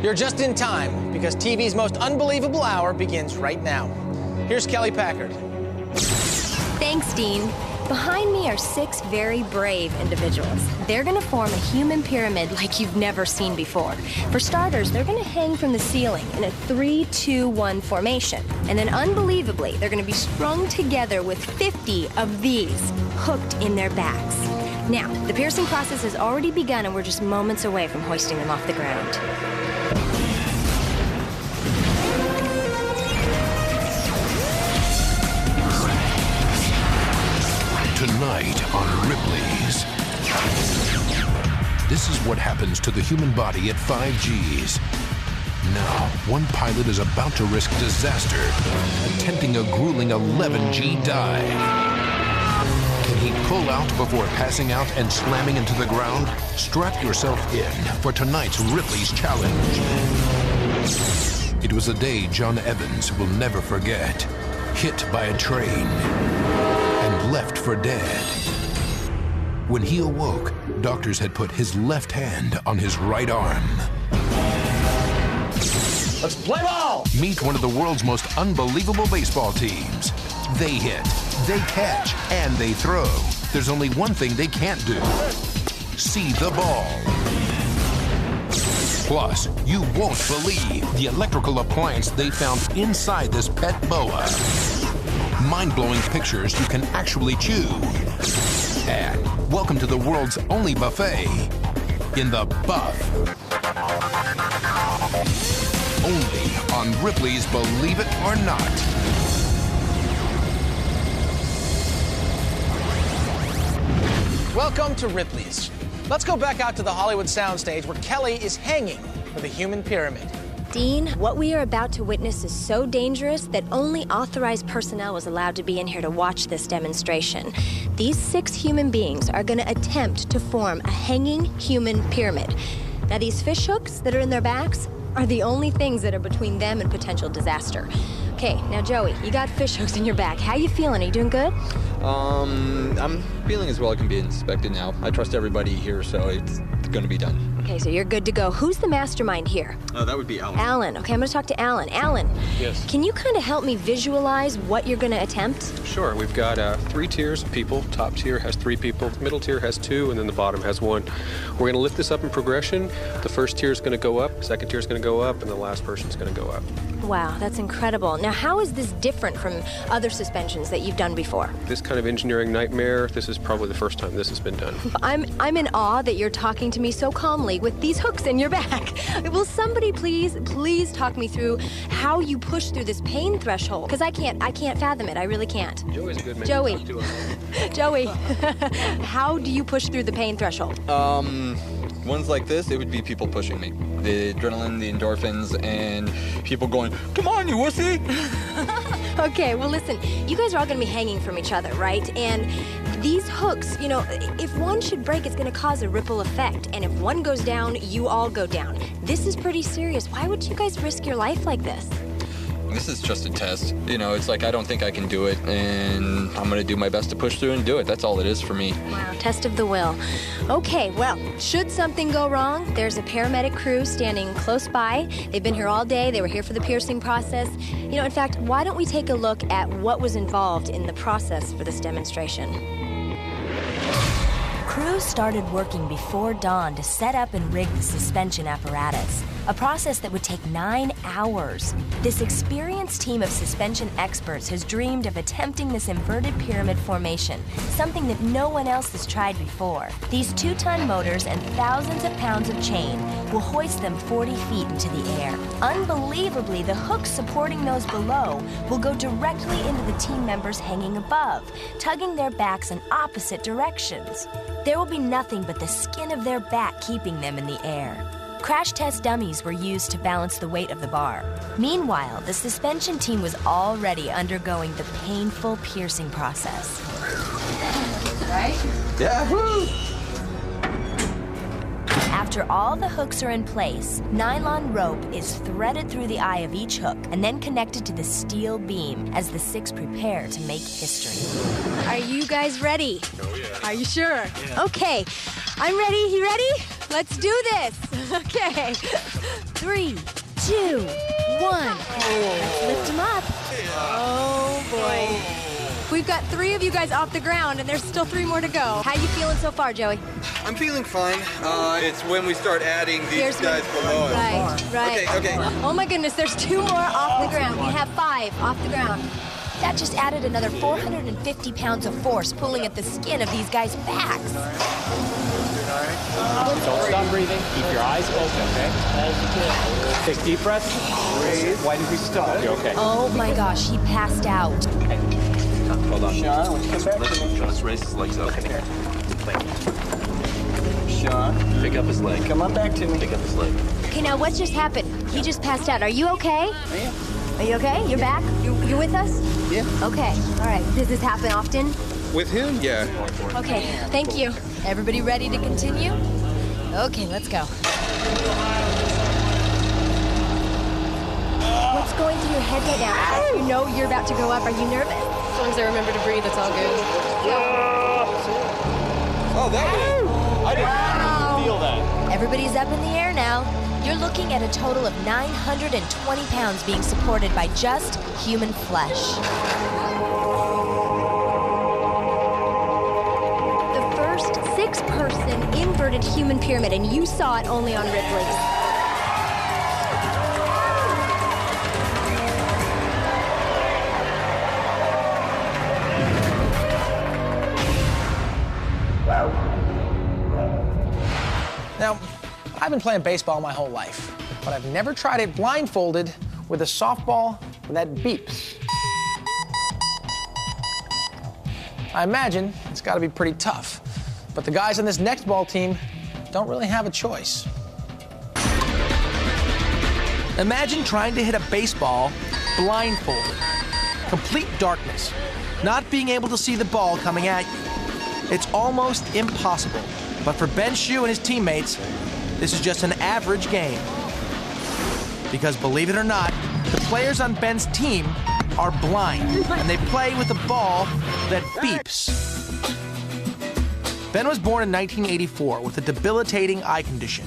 You're just in time because TV's most unbelievable hour begins right now. Here's Kelly Packard. Thanks, Dean. Behind me are 6 very brave individuals. They're gonna form a human pyramid like you've never seen before. For starters, they're gonna hang from the ceiling in a 3-2-1 formation. And then unbelievably, they're gonna be strung together with 50 of these hooked in their backs. Now, the piercing process has already begun and we're just moments away from hoisting them off the ground. Tonight on Ripley's. This is what happens to the human body at 5 Gs. Now, one pilot is about to risk disaster, attempting a grueling 11G dive. Can he pull out before passing out and slamming into the ground? Strap yourself in for tonight's Ripley's challenge. It was a day John Evans will never forget. Hit by a train and left for dead. When he awoke, doctors had put his left hand on his right arm. Let's play ball! Meet one of the world's most unbelievable baseball teams. They hit, they catch, and they throw. There's only one thing they can't do. See the ball. Plus, you won't believe the electrical appliance they found inside this pet boa. Mind-blowing pictures you can actually chew. And welcome to the world's only buffet in the Buff. Only on Ripley's Believe It or Not. Welcome to Ripley's. Let's go back out to the Hollywood soundstage where Kelly is hanging for the human pyramid. Dean, what we are about to witness is so dangerous that only authorized personnel was allowed to be in here to watch this demonstration. These 6 human beings are going to attempt to form a hanging human pyramid. Now, these fish hooks that are in their backs are the only things that are between them and potential disaster. Okay, now Joey, you got fish hooks in your back. How you feeling? Are you doing good? I'm feeling as well. I can be inspected now. I trust everybody here, so it's going to be done. Okay, so you're good to go. Who's the mastermind here? That would be Alan. Alan. Okay, I'm going to talk to Alan. Alan. Yes. Can you kind of help me visualize what you're going to attempt? Sure. We've got 3 tiers of people. Top tier has 3 people. Middle tier has 2, and then the bottom has 1. We're going to lift this up in progression. The first tier is going to go up, second tier is going to go up, and the last person is going to go up. Wow, that's incredible. Now, how is this different from other suspensions that you've done before? This kind of engineering nightmare, this is probably the first time this has been done. I'm in awe that you're talking to me so calmly with these hooks in your back. Will somebody please talk me through how you push through this pain threshold? Because I can't fathom it. I really can't. Joey's a good man. Joey. Joey, how do you push through the pain threshold? Ones like this, it would be people pushing me. The adrenaline, the endorphins, and people going, "Come on, you wussy!" Okay, well listen, you guys are all gonna be hanging from each other, right? And these hooks, you know, if one should break, it's gonna cause a ripple effect. And if one goes down, you all go down. This is pretty serious. Why would you guys risk your life like this? This is just a test. You know, it's like I don't think I can do it, and I'm going to do my best to push through and do it. That's all it is for me. Wow, test of the will. Okay, well, should something go wrong, there's a paramedic crew standing close by. They've been here all day. They were here for the piercing process. You know, in fact, why don't we take a look at what was involved in the process for this demonstration? Crews started working before dawn to set up and rig the suspension apparatus, a process that would take 9 hours. This experienced team of suspension experts has dreamed of attempting this inverted pyramid formation, something that no one else has tried before. These 2-ton motors and thousands of pounds of chain will hoist them 40 feet into the air. Unbelievably, the hooks supporting those below will go directly into the team members hanging above, tugging their backs in opposite directions. There will be nothing but the skin of their back keeping them in the air. Crash test dummies were used to balance the weight of the bar. Meanwhile, the suspension team was already undergoing the painful piercing process. Right? Yahoo! After all the hooks are in place, nylon rope is threaded through the eye of each hook and then connected to the steel beam as the 6 prepare to make history. Are you guys ready? Oh, yeah. Are you sure? Yeah. Okay, I'm ready. You ready? Let's do this. Okay. 3, 2, 1. Let's lift him up. Oh, boy. We've got 3 of you guys off the ground, and there's still 3 more to go. How you feeling so far, Joey? I'm feeling fine. It's when we start adding these guys below us. Right. Okay. Oh, my goodness, there's 2 more off the ground. We have 5 off the ground. That just added another 450 pounds of force pulling at the skin of these guys' backs. Don't stop breathing. Keep your eyes open, okay? Take deep breaths. Breathe. Why did we stop? You okay? Oh my gosh, he passed out. Hold on. Sean, when you come back to me. Let's raise his legs up. Look in here. Sean. Pick up his leg. Come on back to me. Pick up his leg. Okay, now what just happened? He just passed out. Are you okay? I am. Are you okay? You're back? You're with us? Yeah. Okay. All right. Does this happen often? With him? Yeah. Okay. Thank you. Everybody ready to continue? Okay, let's go. What's going through your head right now? You know you're about to go up. Are you nervous? As long as I remember to breathe, it's all good. Oh, that was... I didn't feel that. Everybody's up in the air now. You're looking at a total of 920 pounds being supported by just human flesh. The first 6-person inverted human pyramid, and you saw it only on Ripley's. Now, I've been playing baseball my whole life, but I've never tried it blindfolded with a softball that beeps. I imagine it's got to be pretty tough, but the guys on this next ball team don't really have a choice. Imagine trying to hit a baseball blindfolded. Complete darkness, not being able to see the ball coming at you. It's almost impossible, but for Ben Shue and his teammates, this is just an average game. Because believe it or not, the players on Ben's team are blind, and they play with a ball that beeps. Ben was born in 1984 with a debilitating eye condition.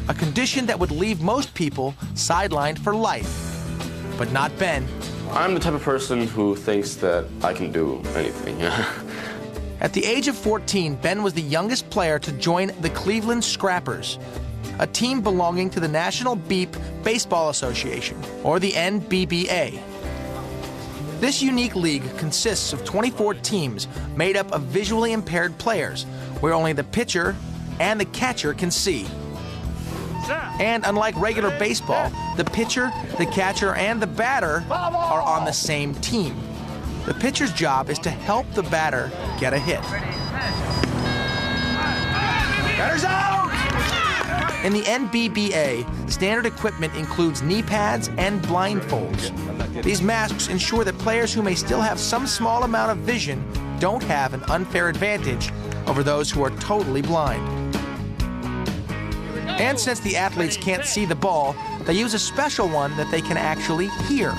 A condition that would leave most people sidelined for life. But not Ben. I'm the type of person who thinks that I can do anything. At the age of 14, Ben was the youngest player to join the Cleveland Scrappers, a team belonging to the National Beep Baseball Association, or the NBBA. This unique league consists of 24 teams made up of visually impaired players, where only the pitcher and the catcher can see. And unlike regular baseball, the pitcher, the catcher, and the batter are on the same team. The pitcher's job is to help the batter get a hit. Batter's out! In the NBBA, standard equipment includes knee pads and blindfolds. These masks ensure that players who may still have some small amount of vision don't have an unfair advantage over those who are totally blind. And since the athletes can't see the ball, they use a special one that they can actually hear.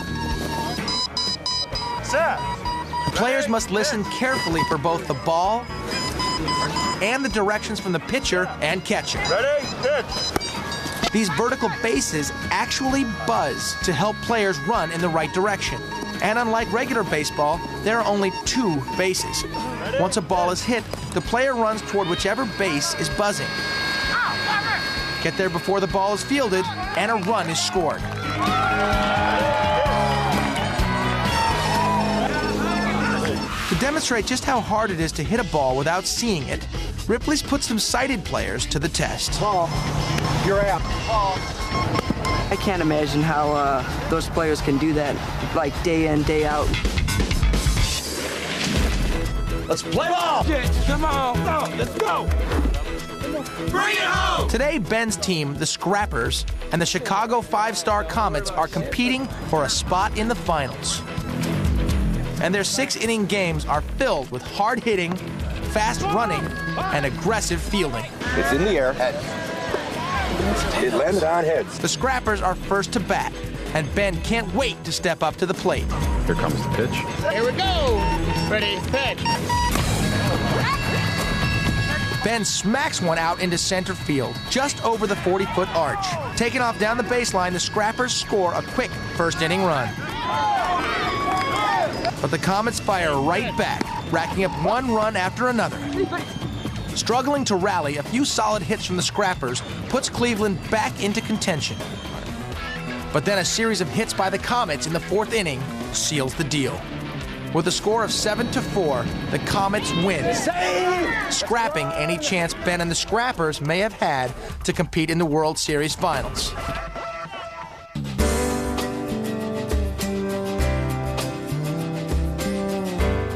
The players must listen carefully for both the ball and the directions from the pitcher and catcher. Ready? Pitch. These vertical bases actually buzz to help players run in the right direction. And unlike regular baseball, there are only 2 bases. Once a ball is hit, the player runs toward whichever base is buzzing. Get there before the ball is fielded, and a run is scored. To demonstrate just how hard it is to hit a ball without seeing it, Ripley's put some sighted players to the test. Paul, you're out. I can't imagine how those players can do that, like day in, day out. Let's play ball. Come on. Let's go. Bring it home! Today, Ben's team, the Scrappers, and the Chicago 5-Star Comets are competing for a spot in the finals. And their 6-inning games are filled with hard-hitting, fast running, and aggressive fielding. It's in the air. It landed on heads. The Scrappers are first to bat, and Ben can't wait to step up to the plate. Here comes the pitch. Here we go. Ready, pitch. Ben smacks one out into center field, just over the 40-foot arch. Taken off down the baseline, the Scrappers score a quick first-inning run. But the Comets fire right back, racking up one run after another. Struggling to rally, a few solid hits from the Scrappers puts Cleveland back into contention. But then a series of hits by the Comets in the fourth inning seals the deal. With a score of 7-4, the Comets win, scrapping any chance Ben and the Scrappers may have had to compete in the World Series Finals.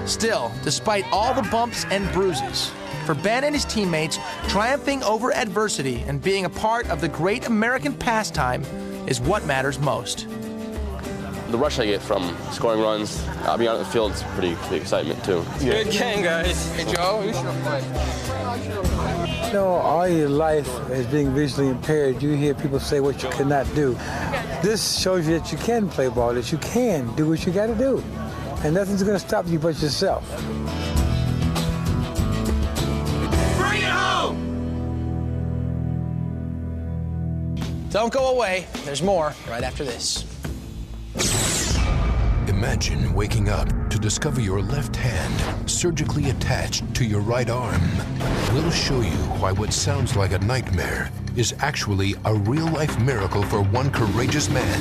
Still, despite all the bumps and bruises, for Ben and his teammates, triumphing over adversity and being a part of the great American pastime is what matters most. The rush I get from scoring runs, being out in the field is pretty big excitement too. Good game, guys. Hey, Joe, you should have played. You know, all your life as being visually impaired, you hear people say what you cannot do. This shows you that you can play ball, that you can do what you got to do. And nothing's going to stop you but yourself. Bring it home! Don't go away. There's more right after this. Imagine waking up to discover your left hand surgically attached to your right arm. We'll show you why what sounds like a nightmare is actually a real-life miracle for one courageous man.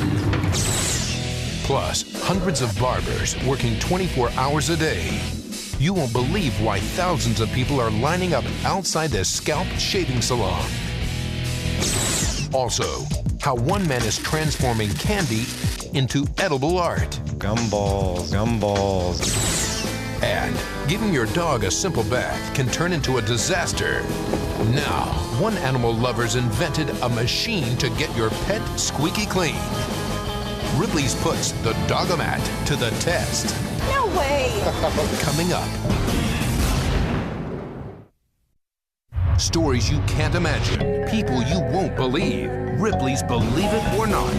Plus, hundreds of barbers working 24 hours a day. You won't believe why thousands of people are lining up outside the scalp shaving salon. Also, how one man is transforming candy into edible art. Gumballs, gumballs. And giving your dog a simple bath can turn into a disaster. Now, one animal lover's invented a machine to get your pet squeaky clean. Ripley's puts the Dogomat to the test. No way! Coming up. Stories you can't imagine, people you won't believe. Ripley's Believe It or Not.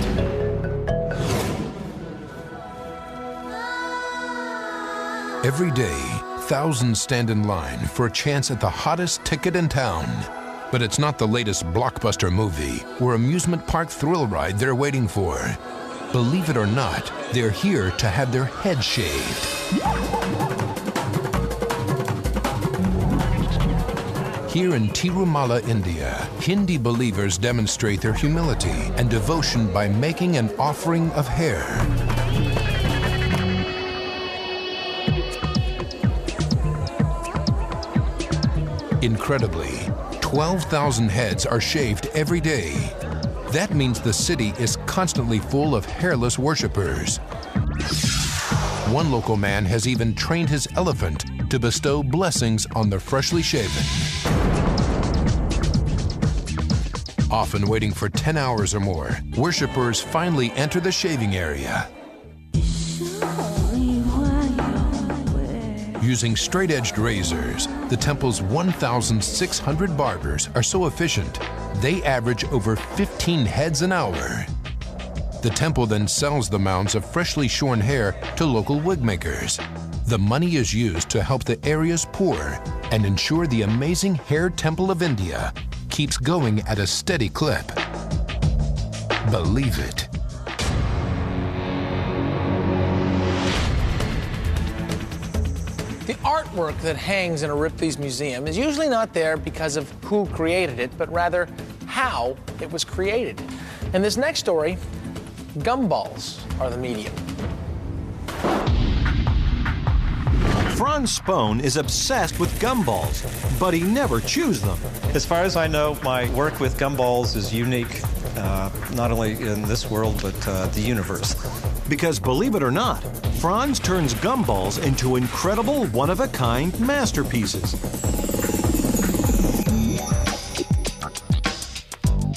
Every day, thousands stand in line for a chance at the hottest ticket in town. But it's not the latest blockbuster movie or amusement park thrill ride they're waiting for. Believe it or not, they're here to have their head shaved. Here in Tirumala, India, Hindi believers demonstrate their humility and devotion by making an offering of hair. Incredibly, 12,000 heads are shaved every day. That means the city is constantly full of hairless worshipers. One local man has even trained his elephant to bestow blessings on the freshly shaven. Often waiting for 10 hours or more, worshipers finally enter the shaving area. Using straight-edged razors, the temple's 1,600 barbers are so efficient, they average over 15 heads an hour. The temple then sells the mounds of freshly shorn hair to local wig makers. The money is used to help the area's poor and ensure the amazing hair temple of India keeps going at a steady clip. Believe it. The artwork that hangs in a Ripley's museum is usually not there because of who created it, but rather how it was created. In this next story, gumballs are the medium. Franz Spohn is obsessed with gumballs, but he never chews them. As far as I know, my work with gumballs is unique, not only in this world, but the universe. Because believe it or not, Franz turns gumballs into incredible, one-of-a-kind masterpieces.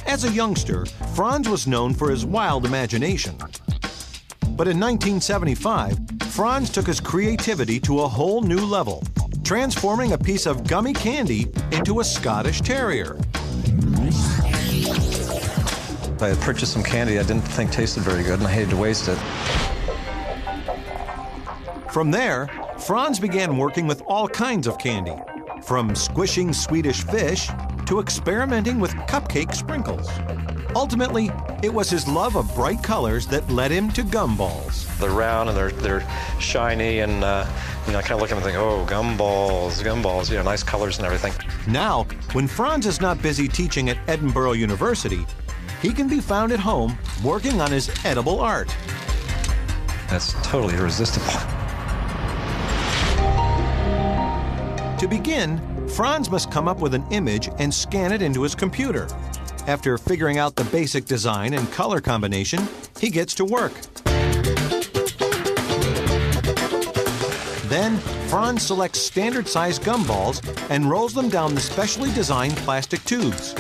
As a youngster, Franz was known for his wild imagination. But in 1975, Franz took his creativity to a whole new level, transforming a piece of gummy candy into a Scottish Terrier. I had purchased some candy I didn't think tasted very good, and I hated to waste it. From there, Franz began working with all kinds of candy, from squishing Swedish fish to experimenting with cupcake sprinkles. Ultimately, it was his love of bright colors that led him to gumballs. They're round and they're shiny, and I kind of look at them and think, oh, gumballs, nice colors and everything. Now, when Franz is not busy teaching at Edinburgh University, he can be found at home working on his edible art. That's totally irresistible. To begin, Franz must come up with an image and scan it into his computer. After figuring out the basic design and color combination, he gets to work. Then, Franz selects standard-sized gumballs and rolls them down the specially designed plastic tubes.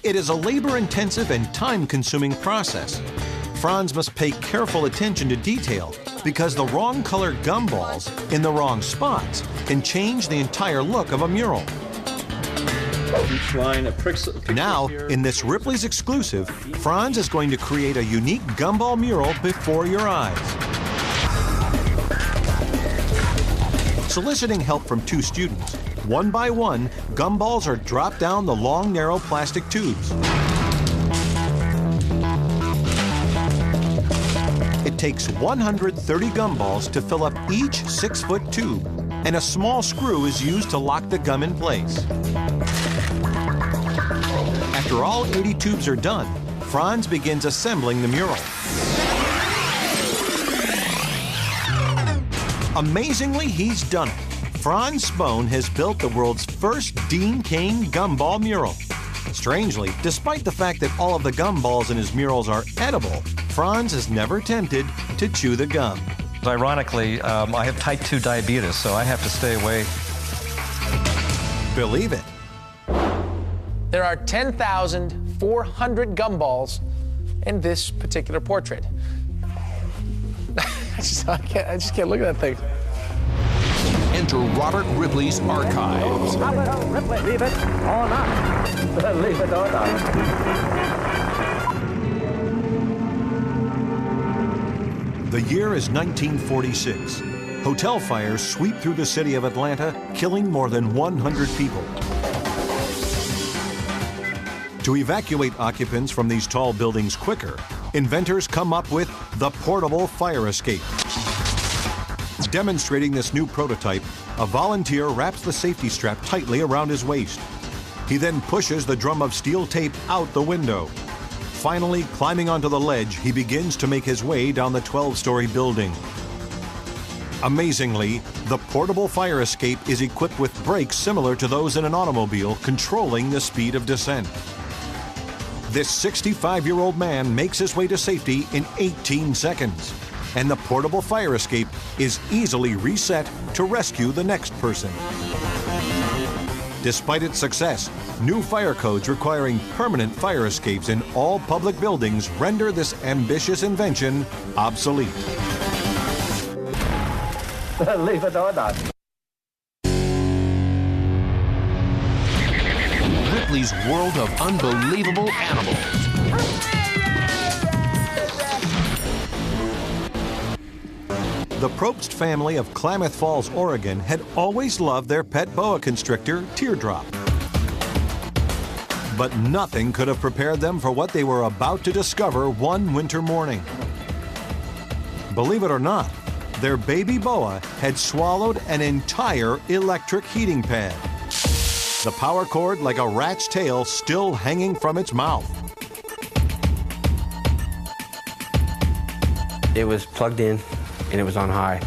It is a labor-intensive and time-consuming process. Franz must pay careful attention to detail because the wrong-colored gumballs in the wrong spots can change the entire look of a mural. Each line, a pixel Now, here. in this Ripley's exclusive, Franz is going to create a unique gumball mural before your eyes. Soliciting help from two students, one by one, gumballs are dropped down the long, narrow plastic tubes. It takes 130 gumballs to fill up each 6-foot tube, and a small screw is used to lock the gum in place. After all 80 tubes are done, Franz begins assembling the mural. Amazingly, he's done it. Franz Spohn has built the world's first Dean Cain gumball mural. Strangely, despite the fact that all of the gumballs in his murals are edible, Franz is never tempted to chew the gum. Ironically, I have type 2 diabetes, so I have to stay away. Believe it. There are 10,400 gumballs in this particular portrait. I just can't look at that thing. Enter Robert Ripley's archives. Ripley, leave it or not. Leave it or not. The year is 1946. Hotel fires sweep through the city of Atlanta, killing more than 100 people. To evacuate occupants from these tall buildings quicker, inventors come up with the portable fire escape. Demonstrating this new prototype, a volunteer wraps the safety strap tightly around his waist. He then pushes the drum of steel tape out the window. Finally, climbing onto the ledge, he begins to make his way down the 12-story building. Amazingly, the portable fire escape is equipped with brakes similar to those in an automobile, controlling the speed of descent. This 65-year-old man makes his way to safety in 18 seconds, and the portable fire escape is easily reset to rescue the next person. Despite its success, new fire codes requiring permanent fire escapes in all public buildings render this ambitious invention obsolete. Leave it or not. Ripley's world of unbelievable animals. The Probst family of Klamath Falls, Oregon had always loved their pet boa constrictor, Teardrop. But nothing could have prepared them for what they were about to discover one winter morning. Believe it or not, their baby boa had swallowed an entire electric heating pad. The power cord, like a rat's tail, still hanging from its mouth. It was plugged in and it was on high.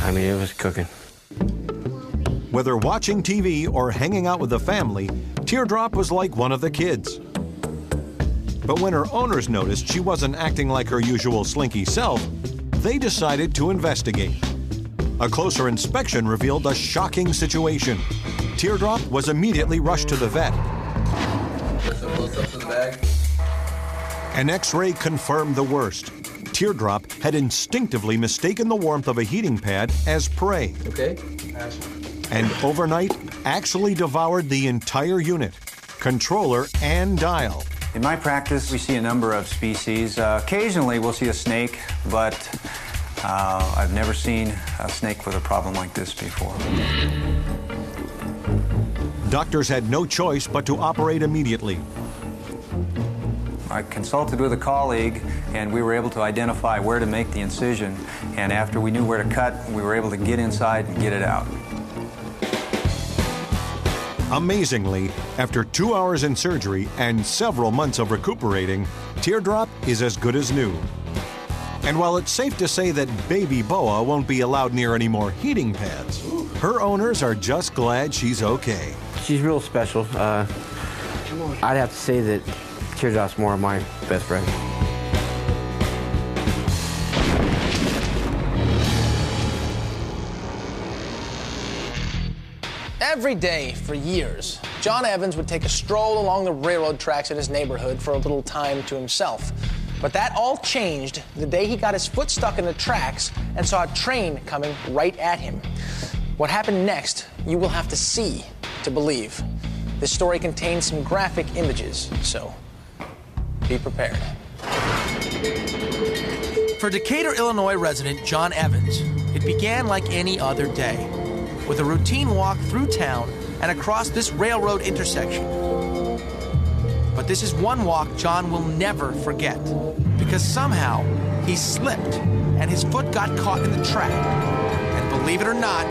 I mean, it was cooking. Whether watching TV or hanging out with the family, Teardrop was like one of the kids. But when her owners noticed she wasn't acting like her usual slinky self, they decided to investigate. A closer inspection revealed a shocking situation. Teardrop was immediately rushed to the vet. An X-ray confirmed the worst. Teardrop had instinctively mistaken the warmth of a heating pad as prey. Okay. And overnight, actually devoured the entire unit, controller and dial. In my practice, we see a number of species. Occasionally, we'll see a snake, but I've never seen a snake with a problem like this before. Doctors had no choice but to operate immediately. I consulted with a colleague, and we were able to identify where to make the incision. And after we knew where to cut, we were able to get inside and get it out. Amazingly, after 2 hours in surgery and several months of recuperating, Teardrop is as good as new. And while it's safe to say that baby Boa won't be allowed near any more heating pads, her owners are just glad she's okay. She's real special. I'd have to say that Teardrop's more of my best friend. Every day for years, John Evans would take a stroll along the railroad tracks in his neighborhood for a little time to himself. But that all changed the day he got his foot stuck in the tracks and saw a train coming right at him. What happened next, you will have to see to believe. This story contains some graphic images, so be prepared. For Decatur, Illinois resident John Evans, it began like any other day, with a routine walk through town and across this railroad intersection. But this is one walk John will never forget, because somehow he slipped and his foot got caught in the track. And believe it or not,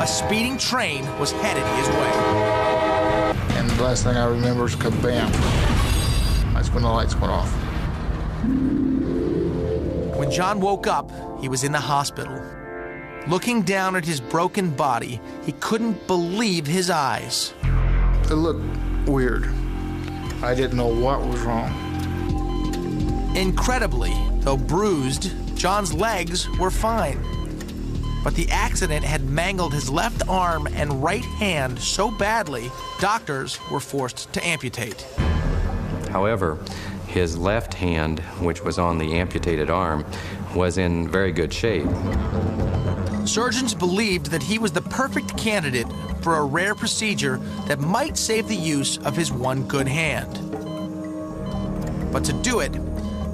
a speeding train was headed his way. And the last thing I remember is kabam. That's when the lights went off. When John woke up, he was in the hospital. Looking down at his broken body, he couldn't believe his eyes. It looked weird. I didn't know what was wrong. Incredibly, though bruised, John's legs were fine. But the accident had mangled his left arm and right hand so badly, doctors were forced to amputate. However, his left hand, which was on the amputated arm, was in very good shape. Surgeons believed that he was the perfect candidate for a rare procedure that might save the use of his one good hand. But to do it,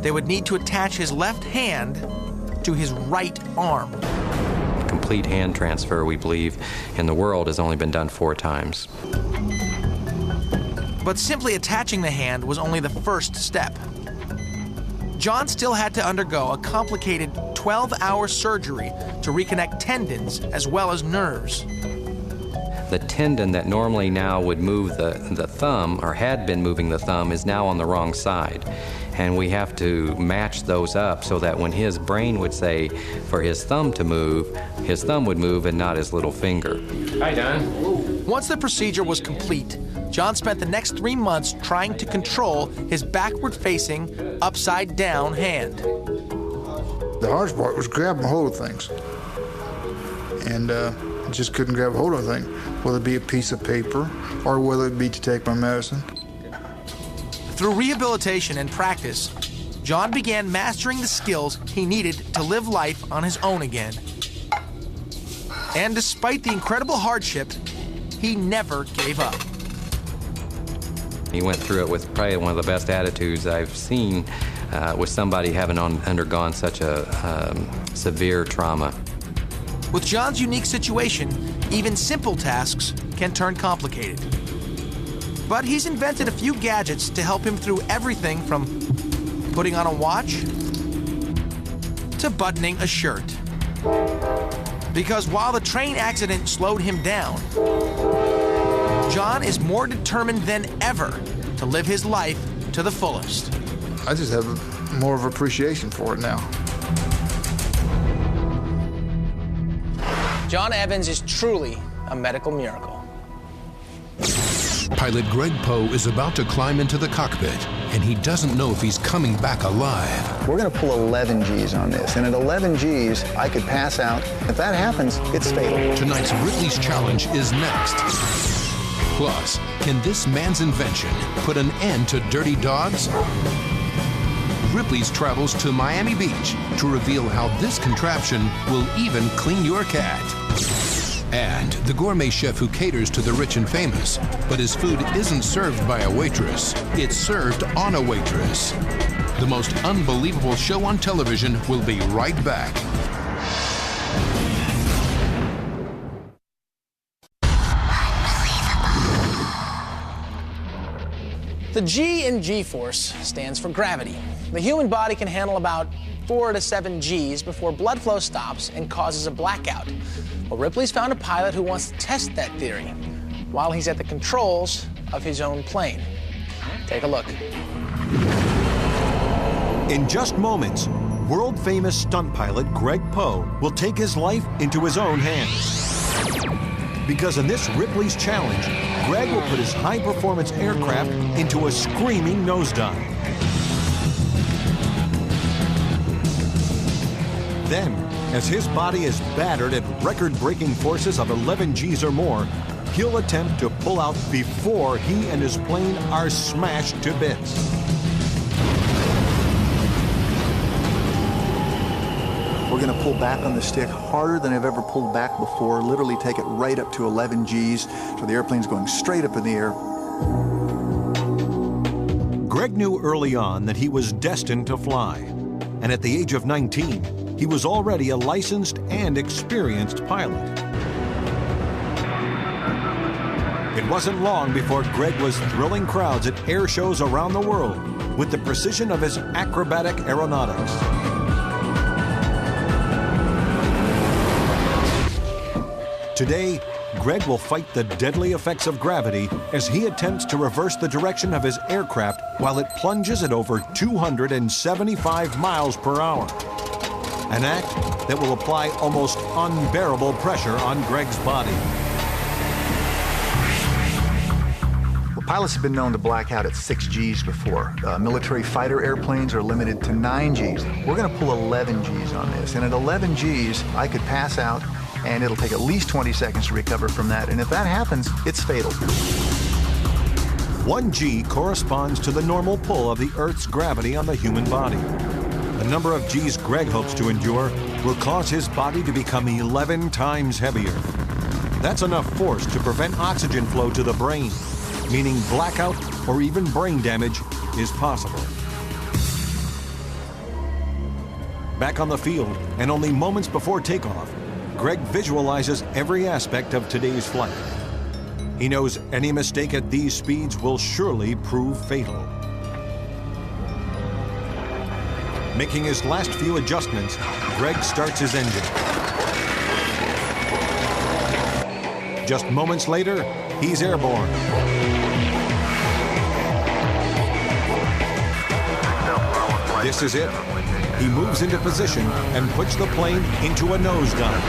they would need to attach his left hand to his right arm. Complete hand transfer, we believe, in the world has only been done 4 times. But simply attaching the hand was only the first step. John still had to undergo a complicated 12-hour surgery to reconnect tendons as well as nerves. The tendon that normally now would move the thumb, or had been moving the thumb, is now on the wrong side. And we have to match those up so that when his brain would say for his thumb to move, his thumb would move and not his little finger. Hi, Don. Once the procedure was complete, John spent the next 3 months trying to control his backward-facing, upside-down hand. The hardest part was grabbing hold of things. And I just couldn't grab hold of anything, whether it be a piece of paper or whether it be to take my medicine. Through rehabilitation and practice, John began mastering the skills he needed to live life on his own again. And despite the incredible hardship, he never gave up. He went through it with probably one of the best attitudes I've seen with somebody having undergone such a severe trauma. With John's unique situation, even simple tasks can turn complicated. But he's invented a few gadgets to help him through everything from putting on a watch to buttoning a shirt. Because while the train accident slowed him down, John is more determined than ever to live his life to the fullest. I just have more of appreciation for it now. John Evans is truly a medical miracle. Pilot Greg Poe is about to climb into the cockpit, and he doesn't know if he's coming back alive. We're going to pull 11 Gs on this, and at 11 Gs, I could pass out. If that happens, it's fatal. Tonight's Ripley's Challenge is next. Plus, can this man's invention put an end to dirty dogs? Ripley's travels to Miami Beach to reveal how this contraption will even clean your cat. And the gourmet chef who caters to the rich and famous, but his food isn't served by a waitress, it's served on a waitress. The most unbelievable show on television will be right back. The G in G-force stands for gravity. The human body can handle about 4 to 7 Gs before blood flow stops and causes a blackout. Well, Ripley's found a pilot who wants to test that theory while he's at the controls of his own plane. Take a look. In just moments, world-famous stunt pilot Greg Poe will take his life into his own hands. Because in this Ripley's challenge, Greg will put his high-performance aircraft into a screaming nosedive. Then, as his body is battered at record-breaking forces of 11 Gs or more, he'll attempt to pull out before he and his plane are smashed to bits. We're going to pull back on the stick harder than I've ever pulled back before, literally take it right up to 11 Gs, so the airplane's going straight up in the air. Greg knew early on that he was destined to fly, and at the age of 19, he was already a licensed and experienced pilot. It wasn't long before Greg was thrilling crowds at air shows around the world with the precision of his acrobatic aeronautics. Today, Greg will fight the deadly effects of gravity as he attempts to reverse the direction of his aircraft while it plunges at over 275 miles per hour. An act that will apply almost unbearable pressure on Greg's body. Well, pilots have been known to black out at 6 Gs before. Military fighter airplanes are limited to 9 Gs. We're going to pull 11 Gs on this, and at 11 Gs, I could pass out, and it'll take at least 20 seconds to recover from that, and if that happens, it's fatal. 1 G corresponds to the normal pull of the Earth's gravity on the human body. The number of Gs Greg hopes to endure will cause his body to become 11 times heavier. That's enough force to prevent oxygen flow to the brain, meaning blackout or even brain damage is possible. Back on the field, and only moments before takeoff, Greg visualizes every aspect of today's flight. He knows any mistake at these speeds will surely prove fatal. Making his last few adjustments, Greg starts his engine. Just moments later, he's airborne. This is it. He moves into position and puts the plane into a nosedive.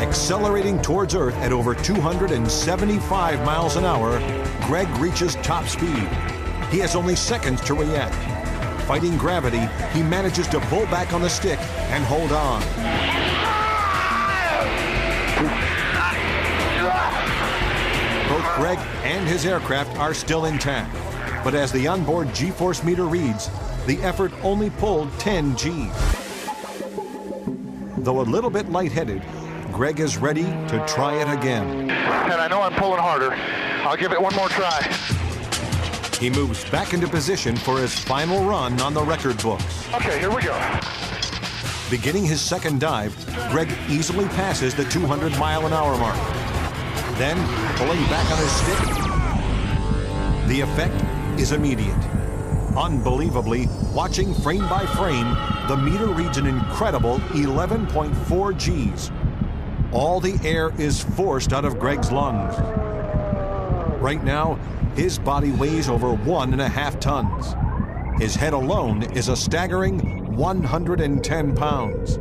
Accelerating towards Earth at over 275 miles an hour, Greg reaches top speed. He has only seconds to react. Fighting gravity, he manages to pull back on the stick and hold on. Both Greg and his aircraft are still intact. But as the onboard G-force meter reads, the effort only pulled 10 Gs. Though a little bit lightheaded, Greg is ready to try it again. And I know I'm pulling harder. I'll give it one more try. He moves back into position for his final run on the record books. Okay, here we go. Beginning his second dive, Greg easily passes the 200-mile-an-hour mark. Then, pulling back on his stick, the effect is immediate. Unbelievably, watching frame by frame, the meter reads an incredible 11.4 Gs. All the air is forced out of Greg's lungs. Right now, his body weighs over 1.5 tons. His head alone is a staggering 110 pounds.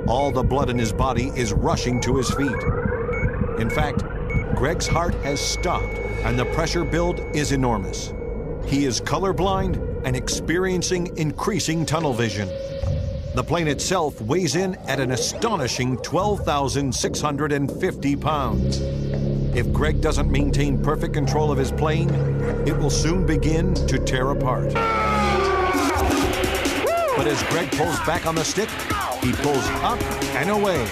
All the blood in his body is rushing to his feet. In fact, Greg's heart has stopped and the pressure build is enormous. He is colorblind and experiencing increasing tunnel vision. The plane itself weighs in at an astonishing 12,650 pounds. If Greg doesn't maintain perfect control of his plane, it will soon begin to tear apart. But as Greg pulls back on the stick, he pulls up and away.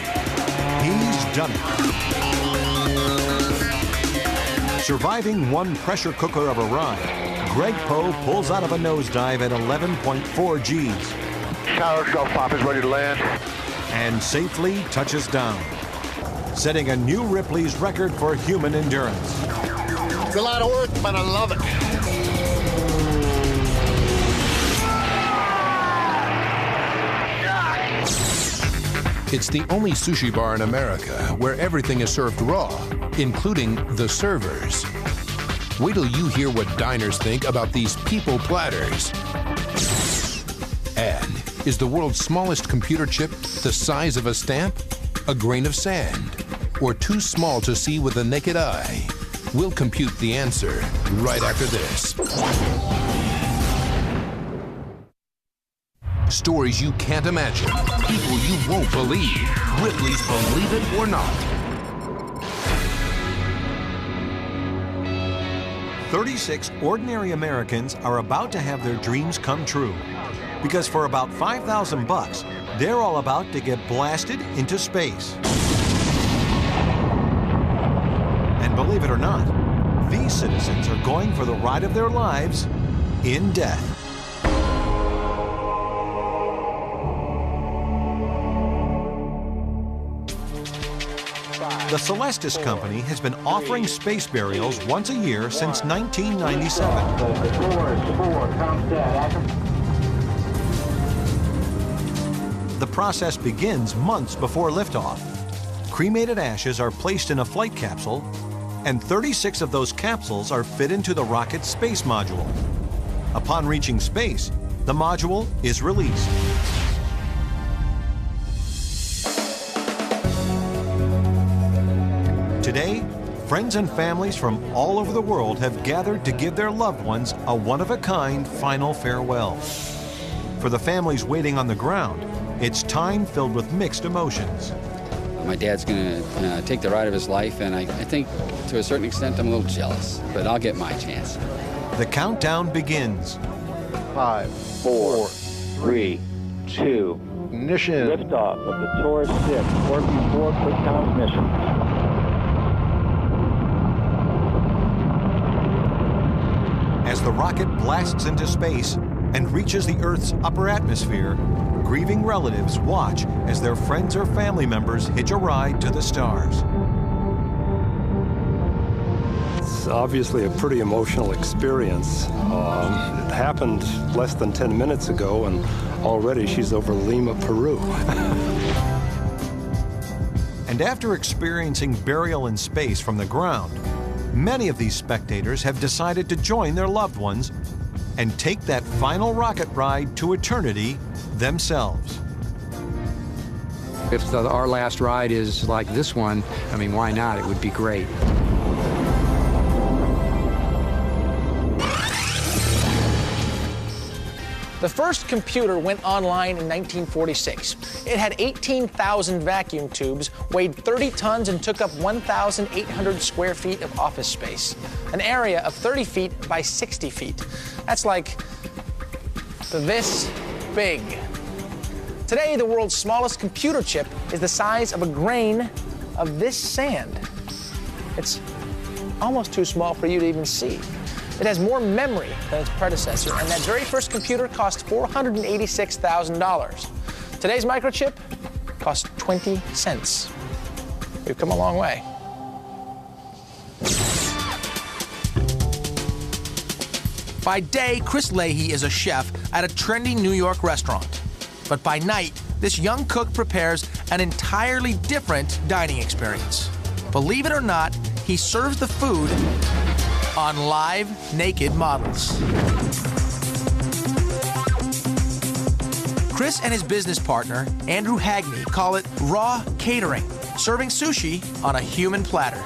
He's done it. Surviving one pressure cooker of a ride, Greg Poe pulls out of a nosedive at 11.4 Gs. Tower shelf pop is ready to land. And safely touches down, setting a new Ripley's record for human endurance. It's a lot of work, but I love it. It's the only sushi bar in America where everything is served raw, including the servers. Wait till you hear what diners think about these people platters. And is the world's smallest computer chip the size of a stamp, a grain of sand, or too small to see with the naked eye? We'll compute the answer right after this. Stories you can't imagine, people you won't believe, Ripley's Believe It or Not. 36 ordinary Americans are about to have their dreams come true. Because for about $5,000, they're all about to get blasted into space. And believe it or not, these citizens are going for the ride of their lives in death. The Celestis Company has been offering space burials once a year since 1997. The process begins months before liftoff. Cremated ashes are placed in a flight capsule, and 36 of those capsules are fit into the rocket's space module. Upon reaching space, the module is released. Today, friends and families from all over the world have gathered to give their loved ones a one-of-a-kind final farewell. For the families waiting on the ground, it's time filled with mixed emotions. My dad's going to take the ride of his life, and I think to a certain extent I'm a little jealous, but I'll get my chance. The countdown begins. 5, 4, 3, 2, ignition. Liftoff of the Taurus 6, Orbit 4 quick transmission. As the rocket blasts into space and reaches the Earth's upper atmosphere, grieving relatives watch as their friends or family members hitch a ride to the stars. It's obviously a pretty emotional experience. It happened less than 10 minutes ago, and already she's over Lima, Peru. And after experiencing burial in space from the ground, many of these spectators have decided to join their loved ones and take that final rocket ride to eternity themselves. If our last ride is like this one, I mean, why not? It would be great. The first computer went online in 1946. It had 18,000 vacuum tubes, weighed 30 tons, and took up 1,800 square feet of office space. An area of 30 feet by 60 feet. That's like this big. Today, the world's smallest computer chip is the size of a grain of this sand. It's almost too small for you to even see. It has more memory than its predecessor, and that very first computer cost $486,000. Today's microchip costs 20 cents. We've come a long way. By day, Chris Leahy is a chef at a trendy New York restaurant. But by night, this young cook prepares an entirely different dining experience. Believe it or not, he serves the food on live, naked models. Chris and his business partner, Andrew Hagney, call it raw catering, serving sushi on a human platter.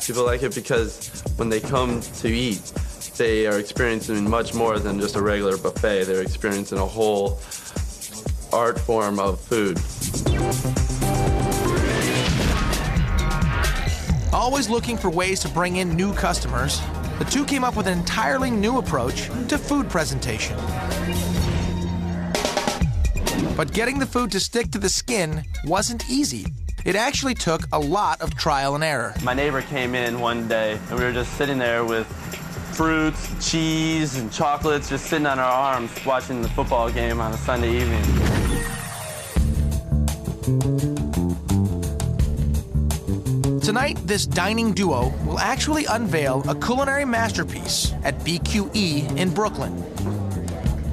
People like it because when they come to eat, they are experiencing much more than just a regular buffet. They're experiencing a whole art form of food. Always looking for ways to bring in new customers, the two came up with an entirely new approach to food presentation. But getting the food to stick to the skin wasn't easy. It actually took a lot of trial and error. My neighbor came in one day, and we were just sitting there with fruits, cheese, and chocolates, just sitting on our arms watching the football game on a Sunday evening. Tonight, this dining duo will actually unveil a culinary masterpiece at BQE in Brooklyn.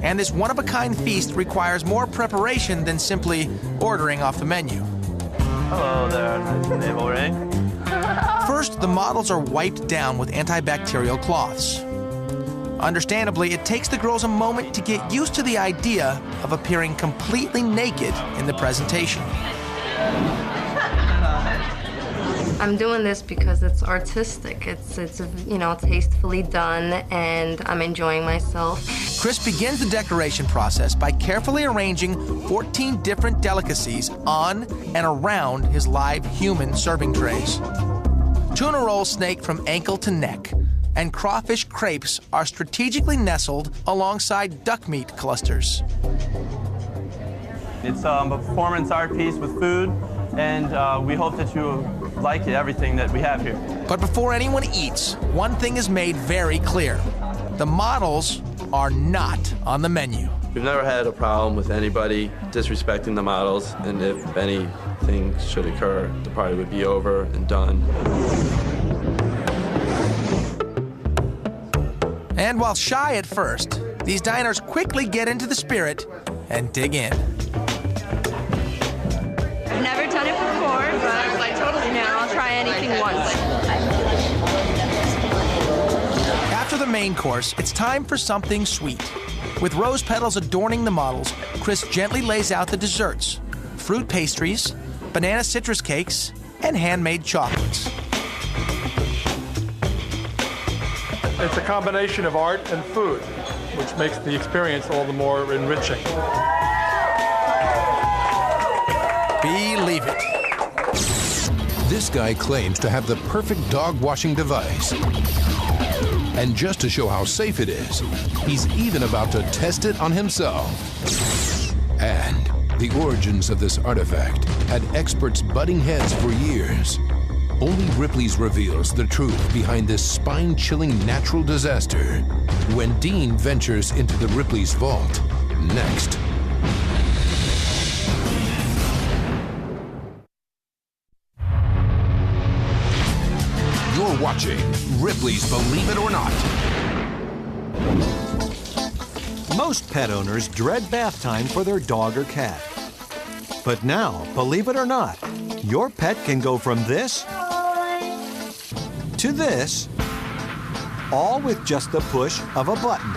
And this one-of-a-kind feast requires more preparation than simply ordering off the menu. Hello there, nice navel ring. First, the models are wiped down with antibacterial cloths. Understandably, it takes the girls a moment to get used to the idea of appearing completely naked in the presentation. I'm doing this because it's artistic. It's tastefully done, and I'm enjoying myself. Chris begins the decoration process by carefully arranging 14 different delicacies on and around his live human serving trays. Tuna rolls snake from ankle to neck, and crawfish crepes are strategically nestled alongside duck meat clusters. It's a performance art piece with food, and we hope that you like it, everything that we have here. But before anyone eats, one thing is made very clear. The models are not on the menu. We've never had a problem with anybody disrespecting the models, and if anything should occur, the party would be over and done. And while shy at first, these diners quickly get into the spirit and dig in. I've never done it before, but I totally know. I'll try anything once. After the main course, it's time for something sweet. With rose petals adorning the models, Chris gently lays out the desserts, fruit pastries, banana citrus cakes, and handmade chocolates. It's a combination of art and food, which makes the experience all the more enriching. Believe it. This guy claims to have the perfect dog washing device. And just to show how safe it is, he's even about to test it on himself. And the origins of this artifact had experts butting heads for years. Only Ripley's reveals the truth behind this spine-chilling natural disaster when Dean ventures into the Ripley's vault next. You're watching Ripley's Believe It or Not. Most pet owners dread bath time for their dog or cat. But now, believe it or not, your pet can go from this to this, all with just the push of a button.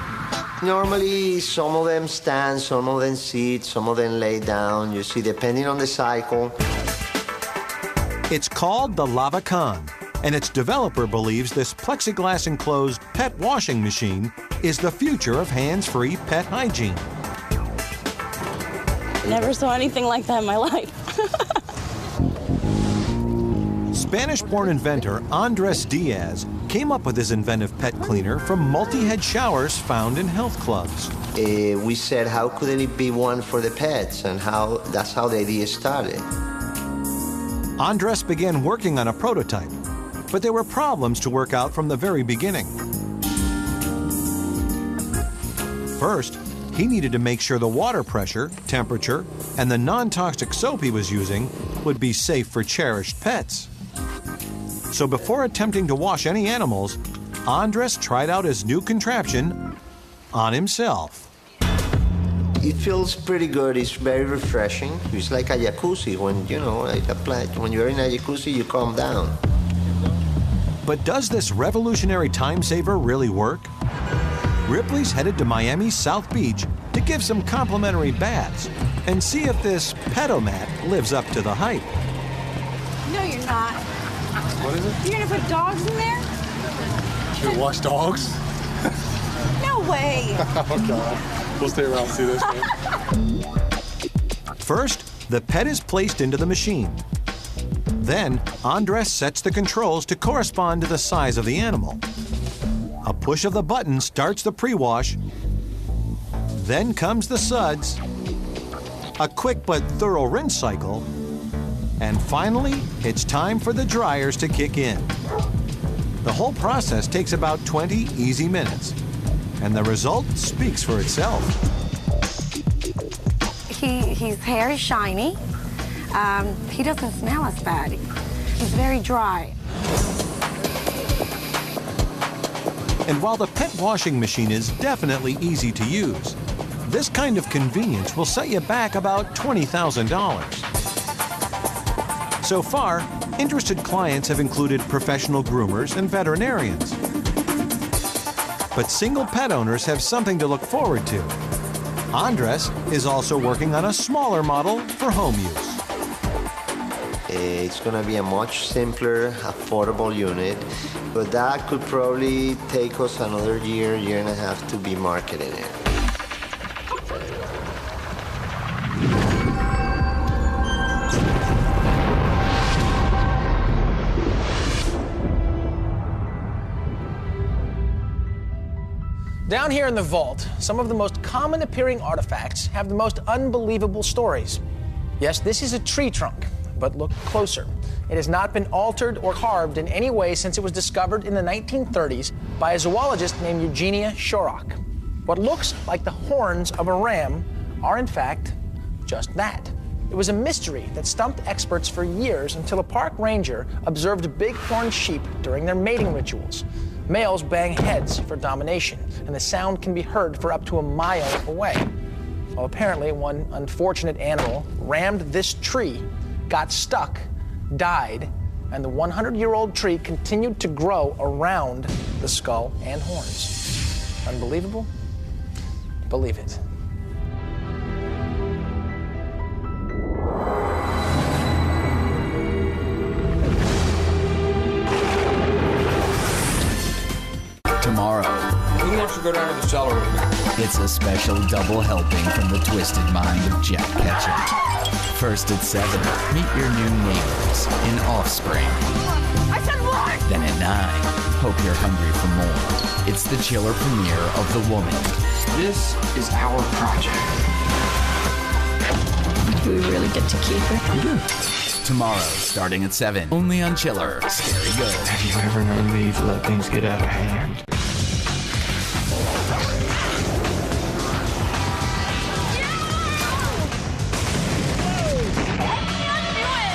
Normally, some of them stand, some of them sit, some of them lay down, you see, depending on the cycle. It's called the Lavacan, and its developer believes this plexiglass-enclosed pet washing machine is the future of hands-free pet hygiene. Never saw anything like that in my life. Spanish-born inventor Andres Diaz came up with his inventive pet cleaner from multi-head showers found in health clubs. We said, how could it be one for the pets? And that's how the idea started. Andres began working on a prototype, but there were problems to work out from the very beginning. First, he needed to make sure the water pressure, temperature, and the non-toxic soap he was using would be safe for cherished pets. So before attempting to wash any animals, Andres tried out his new contraption on himself. It feels pretty good. It's very refreshing. It's like a jacuzzi. When when you're in a jacuzzi, you calm down. But does this revolutionary time saver really work? Ripley's headed to Miami's South Beach to give some complimentary baths and see if this pedomat lives up to the hype. No, you're not. What is it? You're gonna put dogs in there? Should we wash dogs? No way. Okay. We'll stay around and see this thing. First, the pet is placed into the machine. Then, Andres sets the controls to correspond to the size of the animal. A push of the button starts the pre-wash. Then comes the suds, a quick but thorough rinse cycle, And finally, it's time for the dryers to kick in. The whole process takes about 20 easy minutes, and the result speaks for itself. His hair is shiny. He doesn't smell as bad. He's very dry. And while the pet washing machine is definitely easy to use, this kind of convenience will set you back about $20,000. So far, interested clients have included professional groomers and veterinarians. But single pet owners have something to look forward to. Andres is also working on a smaller model for home use. It's going to be a much simpler, affordable unit, but that could probably take us another year, year and a half to be marketing it. Down here in the vault, some of the most common appearing artifacts have the most unbelievable stories. Yes, this is a tree trunk, but look closer. It has not been altered or carved in any way since it was discovered in the 1930s by a zoologist named Eugenia Shorrock. What looks like the horns of a ram are in fact just that. It was a mystery that stumped experts for years until a park ranger observed bighorn sheep during their mating rituals. Males bang heads for domination, and the sound can be heard for up to a mile away. Well, apparently one unfortunate animal rammed this tree, got stuck, died, and the 100-year-old tree continued to grow around the skull and horns. Unbelievable? Believe it. Tomorrow, Who wants to go down to the cellar with me? it's a special double helping from the twisted mind of Jack Ketchum. First at 7, meet your new neighbors in Offspring. I said what? Then at 9, hope you're hungry for more. It's the chiller premiere of The Woman. This is our project. Do we really get to keep her? We do. Tomorrow, starting at 7, only on Chiller. Scary Good. Have you ever known me to let things get out of hand?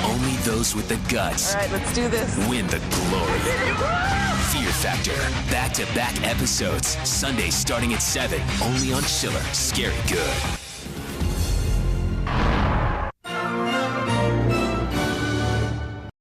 Only those with the guts. All right, let's do this. Win the glory. Fear Factor. Back-to-back episodes. Sunday starting at 7. Only on Chiller. Scary Good.